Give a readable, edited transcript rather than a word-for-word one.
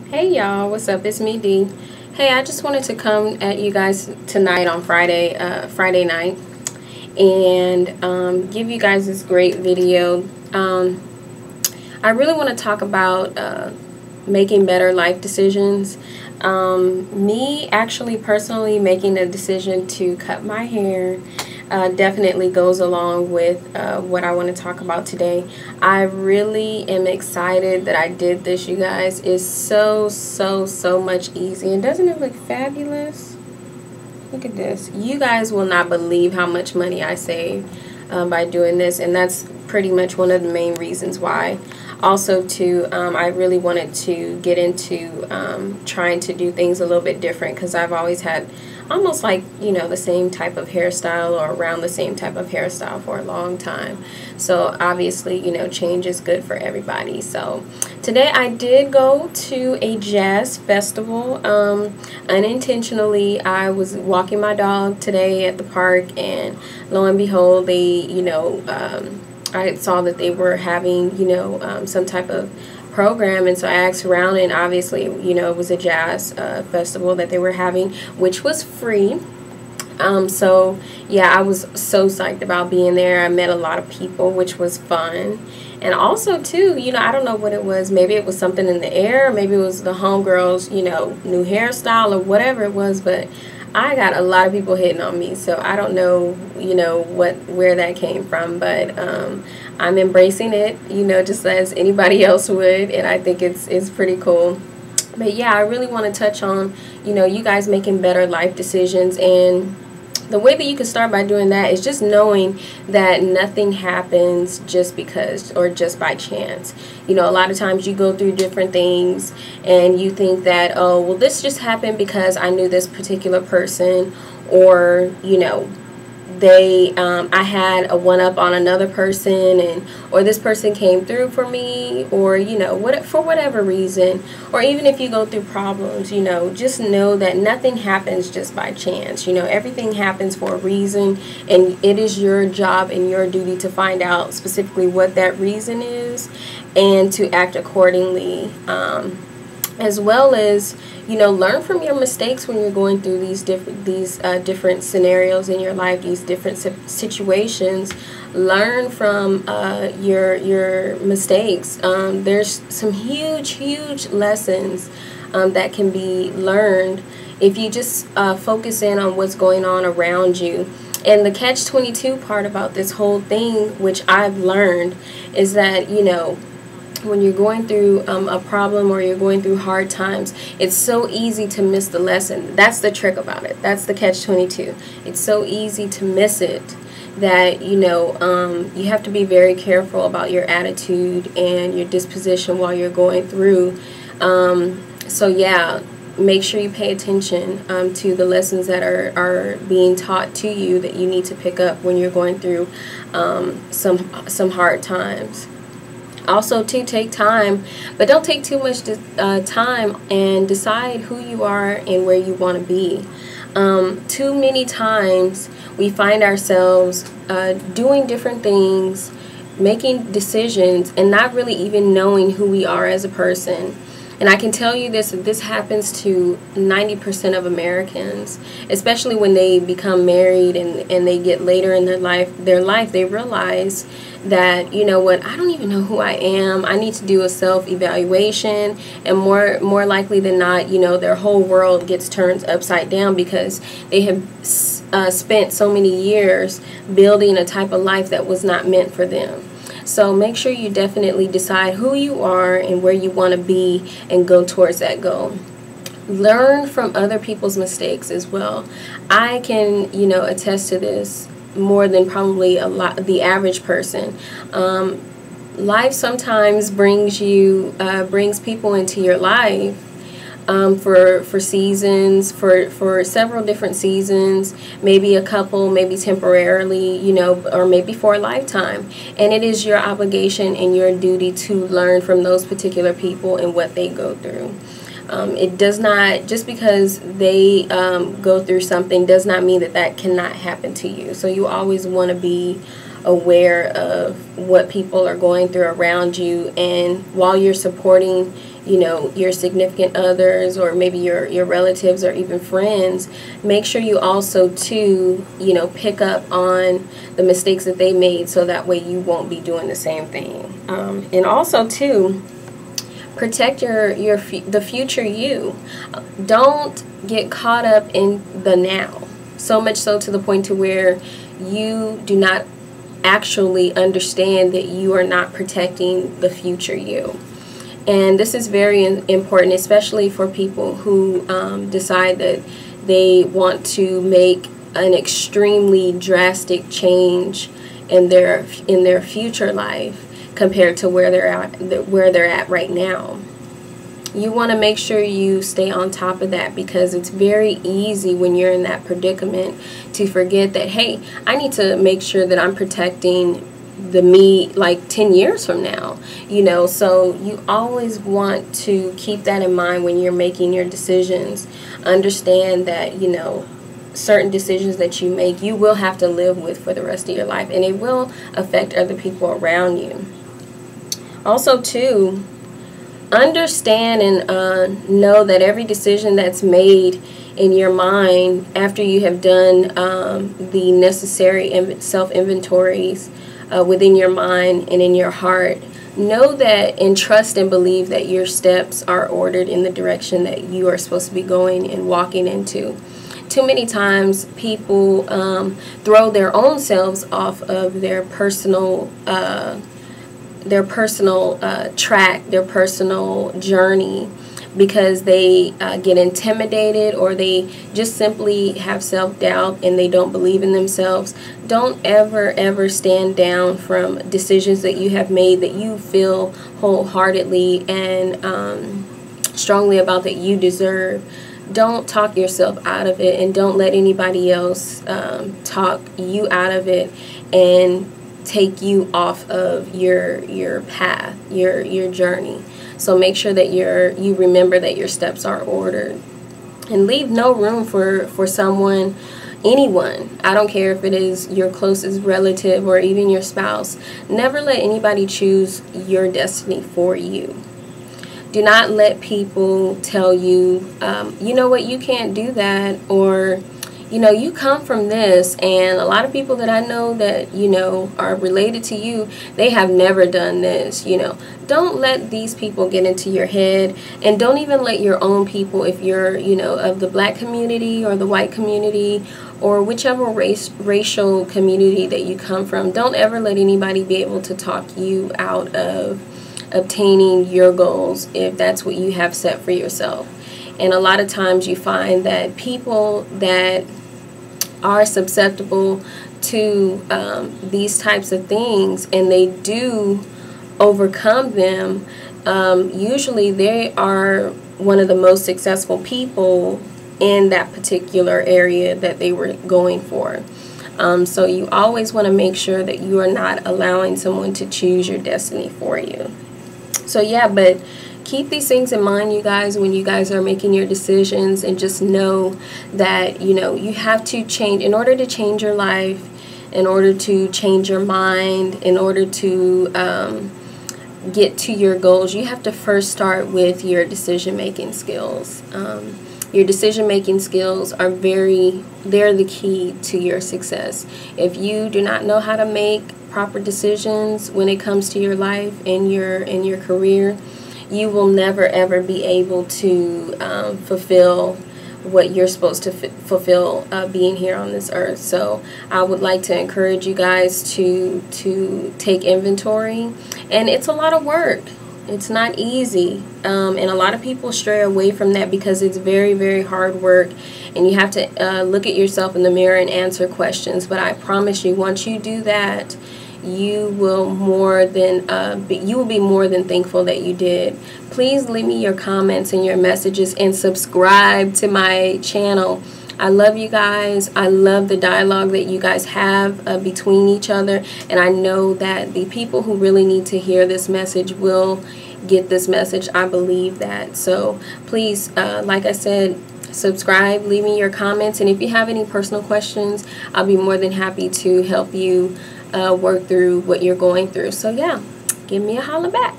Hey y'all, what's up? It's me, D. Hey, I just wanted to come at you guys tonight on Friday night, and give you guys this great video. I really want to talk about making better life decisions. Me actually personally making a decision to cut my hair definitely goes along with what I want to talk about today. I really am excited that I did this, you guys. It's so much easier. And doesn't it look fabulous? Look at this. You guys will not believe how much money I saved by doing this, and that's pretty much one of the main reasons why. Also, too, I really wanted to get into trying to do things a little bit different, because I've always had almost like, you know, the same type of hairstyle or around the same type of hairstyle for a long time. So obviously, you know, change is good for everybody. So today I did go to a jazz festival. Unintentionally, I was walking my dog today at the park, and lo and behold, they, you know, I saw that they were having, you know, some type of program, and so I asked around, and obviously, you know, it was a jazz festival that they were having, which was free. So yeah, I was so psyched about being there. I met a lot of people, which was fun. And also too, you know, I don't know what it was. Maybe it was something in the air. Maybe it was the homegirls, you know, new hairstyle or whatever it was. But I got a lot of people hitting on me. So I don't know, you know, where that came from. But I'm embracing it, you know, just as anybody else would. And I think it's pretty cool. But yeah, I really want to touch on, you know, you guys making better life decisions. And the way that you can start by doing that is just knowing that nothing happens just because or just by chance. You know, a lot of times you go through different things and you think that, oh, well, this just happened because I knew this particular person, or, you know, I had a one-up on another person, and or this person came through for me, or, you know, for whatever reason. Or even if you go through problems, you know, just know that nothing happens just by chance. You know, everything happens for a reason, and it is your job and your duty to find out specifically what that reason is and to act accordingly, as well as, you know, learn from your mistakes when you're going through these different scenarios in your life, these different situations. Learn from your mistakes. There's some huge lessons that can be learned if you just focus in on what's going on around you. And the catch-22 part about this whole thing, which I've learned, is that, you know, when you're going through a problem or you're going through hard times, it's so easy to miss the lesson. That's the trick about it. That's the catch-22. It's so easy to miss it that, you know, you have to be very careful about your attitude and your disposition while you're going through. So yeah, make sure you pay attention to the lessons that are being taught to you that you need to pick up when you're going through some hard times. Also, to take time, but don't take too much time, and decide who you are and where you want to be. Too many times we find ourselves doing different things, making decisions, and not really even knowing who we are as a person. And I can tell you this happens to 90% of Americans, especially when they become married and they get later in their life, they realize that, you know what, I don't even know who I am. I need to do a self-evaluation, and more likely than not, you know, their whole world gets turned upside down because they have spent so many years building a type of life that was not meant for them. So make sure you definitely decide who you are and where you want to be and go towards that goal. Learn from other people's mistakes as well. I can, you know, attest to this more than probably the average person. Life sometimes brings people into your life for seasons, for several different seasons, maybe a couple, maybe temporarily, you know, or maybe for a lifetime. And it is your obligation and your duty to learn from those particular people and what they go through. It does not, just because they go through something does not mean that cannot happen to you. So you always want to be aware of what people are going through around you, and while you're supporting your significant others, or maybe your relatives or even friends, make sure you also too, pick up on the mistakes that they made, so that way you won't be doing the same thing. And also too, protect the future you. Don't get caught up in the now, so much so to the point to where you do not actually understand that you are not protecting the future you. And this is very important, especially for people who decide that they want to make an extremely drastic change in their future life compared to where they're at right now. You want to make sure you stay on top of that, because it's very easy when you're in that predicament to forget that, hey, I need to make sure that I'm protecting the me like 10 years from now, so you always want to keep that in mind when you're making your decisions. Understand that, certain decisions that you make, you will have to live with for the rest of your life, and it will affect other people around you. Also too, understand and know that every decision that's made in your mind after you have done the necessary self-inventories within your mind and in your heart, know that and trust and believe that your steps are ordered in the direction that you are supposed to be going and walking into. Too many times people throw their own selves off of their personal track, their personal journey, because they get intimidated, or they just simply have self-doubt and they don't believe in themselves. Don't ever stand down from decisions that you have made that you feel wholeheartedly and strongly about that you deserve. Don't talk yourself out of it, and don't let anybody else talk you out of it and take you off of your path, your journey. So make sure that you remember that your steps are ordered, and leave no room for someone, anyone. I don't care if it is your closest relative or even your spouse. Never let anybody choose your destiny for you. Do not let people tell you, you know what, you can't do that, or you come from this. And a lot of people that I know that, are related to you, they have never done this, Don't let these people get into your head, and don't even let your own people, if you're, of the black community or the white community or whichever racial community that you come from, don't ever let anybody be able to talk you out of obtaining your goals if that's what you have set for yourself. And a lot of times you find that people that are susceptible to these types of things, and they do overcome them, usually they are one of the most successful people in that particular area that they were going for. So you always want to make sure that you are not allowing someone to choose your destiny for you. So yeah, but keep these things in mind, you guys, when you guys are making your decisions, and just know that, you have to change in order to change your life, in order to change your mind, in order to get to your goals. You have to first start with your decision-making skills. Your decision-making skills are they're the key to your success. If you do not know how to make proper decisions when it comes to your life and your career, you will never ever be able to fulfill what you're supposed to fulfill being here on this earth. So I would like to encourage you guys to take inventory, and it's a lot of work. It's not easy, and a lot of people stray away from that because it's very hard work, and you have to look at yourself in the mirror and answer questions. But I promise you, once you do that, you will be more than thankful that you did. Please leave me your comments and your messages, and subscribe to my channel. I love you guys. I love the dialogue that you guys have between each other, and I know that the people who really need to hear this message will get this message. I believe that. So please, like I said, subscribe, leave me your comments, and if you have any personal questions, I'll be more than happy to help you work through what you're going through. So yeah, give me a holler back.